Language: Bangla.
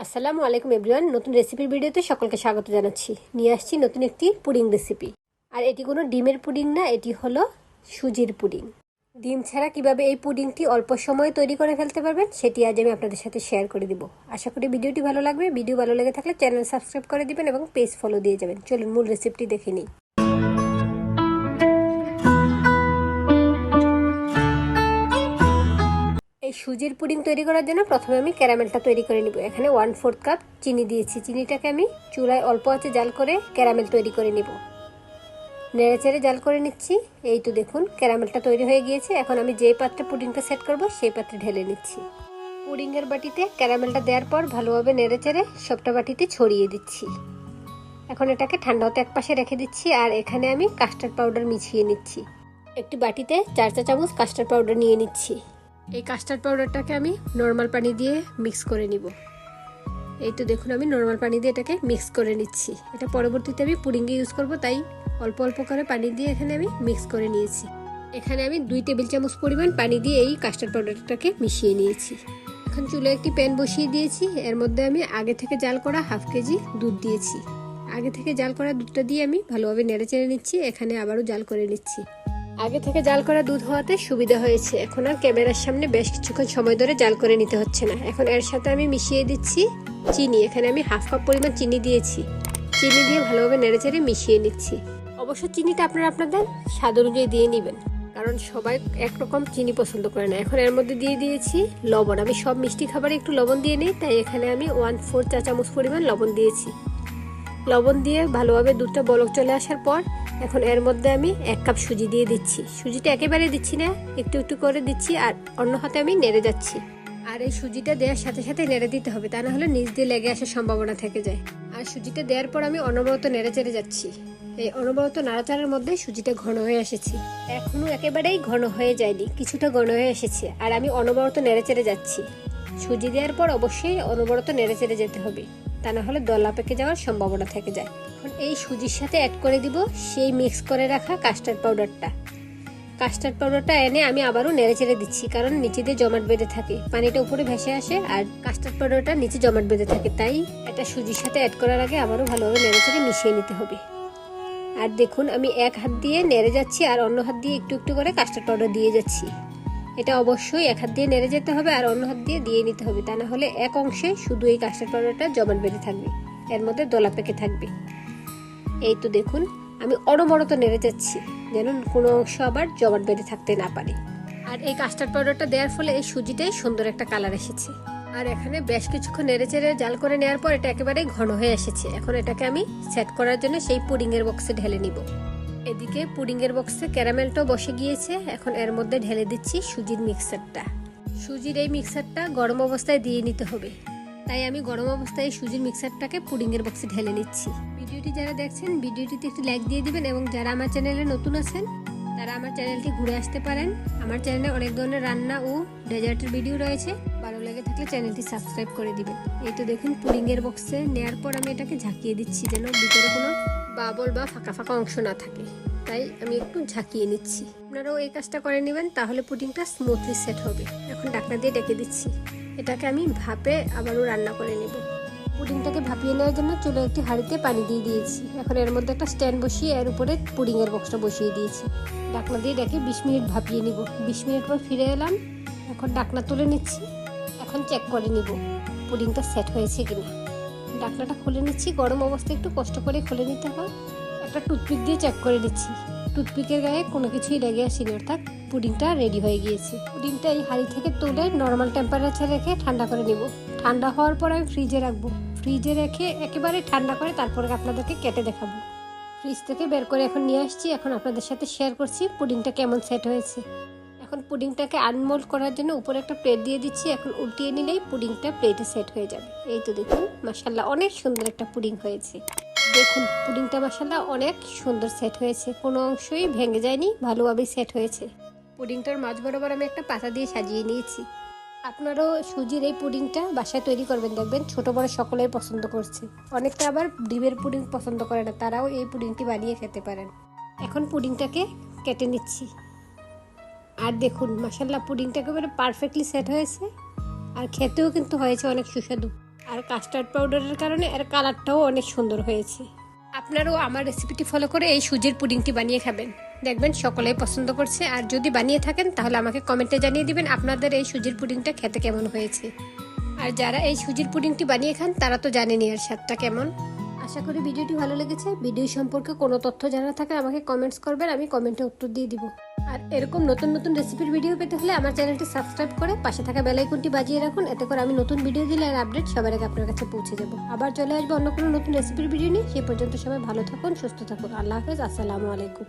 আসসালামু আলাইকুম এভরিওয়ান, নতুন রেসিপির ভিডিওতে সকলকে স্বাগত জানাচ্ছি। নিয়ে আসছি নতুন একটি পুডিং রেসিপি। আর এটি কোনো ডিমের পুডিং না, এটি হলো সুজির পুডিং। ডিম ছাড়া কিভাবে এই পুডিংটি অল্প সময়ে তৈরি করে ফেলতে পারবেন সেটি আজ আমি আপনাদের সাথে শেয়ার করে দিব। আশা করি ভিডিওটি ভালো লাগবে। ভিডিও ভালো লেগে থাকলে চ্যানেল সাবস্ক্রাইব করে দিবেন এবং পেজ ফলো দিয়ে যাবেন। চলুন মূল রেসিপিটি দেখে নিই। এই সুজির পুডিং তৈরি করার জন্য প্রথমে আমি ক্যারামেলটা তৈরি করে নিব। এখানে 1/4 কাপ চিনি দিয়েছি। চিনিটাকে আমি চুলায় অল্প আঁচে জাল করে ক্যারামেল তৈরি করে নিব। নেড়েচেড়ে জাল করে নিচ্ছি। এই তো দেখুন ক্যারামেলটা তৈরি হয়ে গিয়েছে। এখন আমি যেই পাত্রে পুডিংটা সেট করব সেই পাত্রে ঢেলে নিচ্ছি। পুডিংয়ের বাটিতে ক্যারামেলটা দেওয়ার পর ভালোভাবে নেড়েচেড়ে সবটা বাটিতে ছড়িয়ে দিচ্ছি। এখন এটাকে ঠান্ডা হতে একপাশে রেখে দিচ্ছি। আর এখানে আমি কাস্টার্ড পাউডার মিশিয়ে নিচ্ছি। একটি বাটিতে 4 চা চামচ কাস্টার্ড পাউডার নিয়ে নিচ্ছি। এই কাস্টার্ড পাউডারটাকে আমি নর্মাল পানি দিয়ে মিক্স করে নিব। এই তো দেখুন আমি নর্মাল পানি দিয়ে এটাকে মিক্স করে নিচ্ছি। এটা পরবর্তীতে আমি পুডিংয়ে ইউজ করব, তাই অল্প অল্প করে পানি দিয়ে এখানে আমি মিক্স করে নিয়েছি। এখানে আমি 2 টেবিল চামচ পরিমাণ পানি দিয়ে এই কাস্টার্ড পাউডারটাকে মিশিয়ে নিয়েছি। এখন চুলায় একটি প্যান বসিয়ে দিয়েছি। এর মধ্যে আমি আগে থেকে জাল করা 1/2 কেজি দুধ দিয়েছি। আগে থেকে জাল করা দুধটা দিয়ে আমি ভালোভাবে নেড়েচেড়ে নিচ্ছি। এখানে আবারও জাল করে নিচ্ছি। আগে থেকে জাল করা দুধ হওয়াতে সুবিধা হয়েছে। এখন আর ক্যামেরার সামনে বেশ কিছুক্ষণ সময় ধরে জাল করে নিতে হচ্ছে না। এখন এর সাথে আমি মিশিয়ে দিচ্ছি চিনি। এখানে আমি 1/2 কাপ পরিমাণ চিনি দিয়েছি। চিনি দিয়ে ভালোভাবে নেড়েচেড়ে মিশিয়ে নিচ্ছি। অবশ্য চিনিটা আপনারা আপনাদের স্বাদ অনুযায়ী দিয়ে নেবেন, কারণ সবাই একরকম চিনি পছন্দ করে না। এখন এর মধ্যে দিয়ে দিয়েছি লবণ। আমি সব মিষ্টি খাবারে একটু লবণ দিয়ে নিই, তাই এখানে আমি 1/4 চা চামচ পরিমাণ লবণ দিয়েছি। লবণ দিয়ে ভালোভাবে দুধটা বলক চলে আসার পর এখন এর মধ্যে আমি 1 কাপ সুজি দিয়ে দিচ্ছি। সুজিটা একেবারে দিচ্ছি না, একটু একটু করে দিচ্ছি। আর অন্য হাতে আমি নেড়ে যাচ্ছি। আর এই সুজিটা দেওয়ার সাথে সাথে নেড়ে দিতে হবে, তা না হলে নিচ দিয়ে লেগে আসার সম্ভাবনা থেকে যায়। আর সুজিটা দেওয়ার পর আমি অনবরত নেড়ে চেড়ে যাচ্ছি। এই অনবরত নাড়াচাড়ার মধ্যে সুজিটা ঘন হয়ে এসেছে। এখনো একেবারেই ঘন হয়ে যায়নি, কিছুটা ঘন হয়ে এসেছে। আর আমি অনবরত নেড়ে চেড়ে যাচ্ছি। সুজি দেওয়ার পর অবশ্যই অনবরত নেড়ে চেড়ে যেতে হবে, তা না হলে দলা পেকে যাওয়ার সম্ভাবনা থেকে যায়। এখন এই সুজির সাথে অ্যাড করে দিব সেই মিক্স করে রাখা কাস্টার্ড পাউডারটা। কাস্টার্ড পাউডারটা এনে আমি আবারও নেড়েচেড়ে দিচ্ছি, কারণ নিচে দিয়ে জমাট বেঁধে থাকে, পানিটা উপরে ভেসে আসে আর কাস্টার্ড পাউডারটা নিচে জমাট বেঁধে থাকে। তাই এটা সুজির সাথে অ্যাড করার আগে আবারও ভালোভাবে নেড়েচেড়ে মিশিয়ে নিতে হবে। আর দেখুন আমি এক হাত দিয়ে নেড়ে যাচ্ছি আর অন্য হাত দিয়ে একটু একটু করে কাস্টার্ড পাউডার দিয়ে যাচ্ছি। এটা অবশ্যই এক হাত দিয়ে নেড়ে যেতে হবে আর অন্য হাত দিয়ে দিয়ে নিতে হবে, তা না হলে এক অংশে শুধু এই কাস্টার্ড পাউডারটা জমাট বেঁধে থাকবে, এর মধ্যে দলা পেকে থাকবে। এই তো দেখুন আমি অনবরত নেড়ে যাচ্ছি, যেন কোনো অংশ আবার জমাট বেঁধে থাকতে না পারে। আর এই কাস্টার্ড পাউডারটা দেওয়ার ফলে এই সুজিটাই সুন্দর একটা কালার এসেছে। আর এখানে বেশ কিছুক্ষণ নেড়ে চেড়ে জাল করে নেওয়ার পর এটা একেবারেই ঘন হয়ে এসেছে। এখন এটাকে আমি সেট করার জন্য সেই পুডিংয়ের বক্সে ঢেলে নিব। এদিকে পুডিংয়ের বক্সে ক্যারামেলটাও বসে গিয়েছে। এখন এর মধ্যে ঢেলে দিচ্ছি সুজির মিক্সারটা। সুজির এই মিক্সারটা গরম অবস্থায় দিয়ে নিতে হবে, তাই আমি গরম অবস্থায় সুজির মিক্সারটাকে পুডিংয়ের বক্সে ঢেলে নিচ্ছি। ভিডিওটি যারা দেখছেন ভিডিওটিতে একটু লাইক দিয়ে দিবেন এবং যারা আমার চ্যানেলে নতুন আছেন তারা আমার চ্যানেলটি ঘুরে আসতে পারেন। আমার চ্যানেলে অনেক ধরনের রান্না ও ডেজার্টের ভিডিও রয়েছে, ভালো লেগে থাকলে চ্যানেলটি সাবস্ক্রাইব করে দিবেন। এই তো দেখুন পুডিংয়ের বক্সে নেওয়ার পর আমি এটাকে ঝাঁকিয়ে দিচ্ছি, যেন ভিতরে কোনো বাবল বা ফাঁকা ফাঁকা অংশ না থাকে, তাই আমি একটু ঝাঁকিয়ে নিচ্ছি। আপনারাও এই কাজটা করে নেবেন, তাহলে পুডিংটা স্মুথলি সেট হবে। এখন ঢাকনা দিয়ে ডেকে দিচ্ছি। এটাকে আমি ভাপে আবারও রান্না করে নেব। পুডিংটাকে ভাপিয়ে নেওয়ার জন্য চুলো একটি হাঁড়িতে পানি দিয়ে দিয়েছি। এখন এর মধ্যে একটা স্ট্যান্ড বসিয়ে এর উপরে পুডিংয়ের বক্সটা বসিয়ে দিয়েছি। ঢাকনা দিয়ে ডেকে 20 মিনিট ভাপিয়ে নিব। 20 মিনিট পর ফিরে এলাম। এখন ঢাকনা তুলে নিচ্ছি। এখন চেক করে নিব পুডিংটা সেট হয়েছে কিনা। ঢাকনাটা খুলে নিচ্ছি। গরম অবস্থায় একটু কষ্ট করে খুলে নিতে হয়। একটা টুথপিক দিয়ে চেক করে নিচ্ছি। টুথপিকের গায়ে কোনো কিছুই লেগে আসেনি, অর্থাৎ পুডিংটা রেডি হয়ে গিয়েছে। পুডিংটা এই হাঁড়ি থেকে তুলে নর্মাল টেম্পারেচার রেখে ঠান্ডা করে নিব। ঠান্ডা হওয়ার পর আমি ফ্রিজে রাখবো। ফ্রিজে রেখে একেবারে ঠান্ডা করে তারপরে আপনাদেরকে কেটে দেখাবো। ফ্রিজ থেকে বের করে এখন নিয়ে আসছি। এখন আপনাদের সাথে শেয়ার করছি পুডিংটা কেমন সেট হয়েছে। এখন পুডিংটাকে আনমোল্ড করার জন্য উপরে একটা প্লেট দিয়ে দিচ্ছি। এখন উল্টিয়ে নিলেই পুডিংটা প্লেটে সেট হয়ে যাবে। এই তো দেখুন মাশাআল্লাহ অনেক সুন্দর একটা পুডিং হয়েছে। দেখুন পুডিংটা মাশাআল্লাহ অনেক সুন্দর সেট হয়েছে, কোনো অংশই ভেঙে যায়নি, ভালোভাবেই সেট হয়েছে। পুডিংটার মাঝ বরাবর আমি একটা পাতা দিয়ে সাজিয়ে নিয়েছি। আপনারাও সুজির এই পুডিংটা বাসায় তৈরি করবেন, দেখবেন ছোট বড় সকলেই পছন্দ করছে। অনেকটা আবার ডিমের পুডিং পছন্দ করে না, তারাও এই পুডিংটি বানিয়ে খেতে পারেন। এখন পুডিংটাকে কেটে নিচ্ছি। আর দেখুন মাশাআল্লাহ পুডিংটা একেবারে পারফেক্টলি সেট হয়েছে, আর খেতেও কিন্তু হয়েছে অনেক সুস্বাদু। আর কাস্টার্ড পাউডারের কারণে এর কালারটাও অনেক সুন্দর হয়েছে। আপনারাও আমার রেসিপিটি ফলো করে এই সুজির পুডিংটি বানিয়ে খাবেন, দেখবেন সকলেই পছন্দ করছে। আর যদি বানিয়ে থাকেন তাহলে আমাকে কমেন্টে জানিয়ে দিবেন আপনাদের এই সুজির পুডিংটা খেতে কেমন হয়েছে। আর যারা এই সুজির পুডিংটি বানিয়ে খান তারা তো জানেনই এর স্বাদটা কেমন। আশা করি ভিডিওটি ভালো লেগেছে। ভিডিও সম্পর্কে কোনো তথ্য জানা থাকে আমাকে কমেন্টস করবেন, আমি কমেন্টে উত্তর দিয়ে দিব। আর এরকম নতুন নতুন রেসিপির ভিডিও পেতে হলে আমার চ্যানেলটি সাবস্ক্রাইব করে পাশে থাকা বেল আইকনটি বাজিয়ে রাখুন, এতে করে আমি নতুন ভিডিও দিলে আর আপডেট সবার আগে আপনার কাছে পৌঁছে যাব। আবার চলে আসবো অন্য কোনো নতুন রেসিপির ভিডিও নিয়ে। সেই পর্যন্ত সবাই ভালো থাকুন, সুস্থ থাকুন। আল্লাহ হাফেজ, আসসালামু আলাইকুম।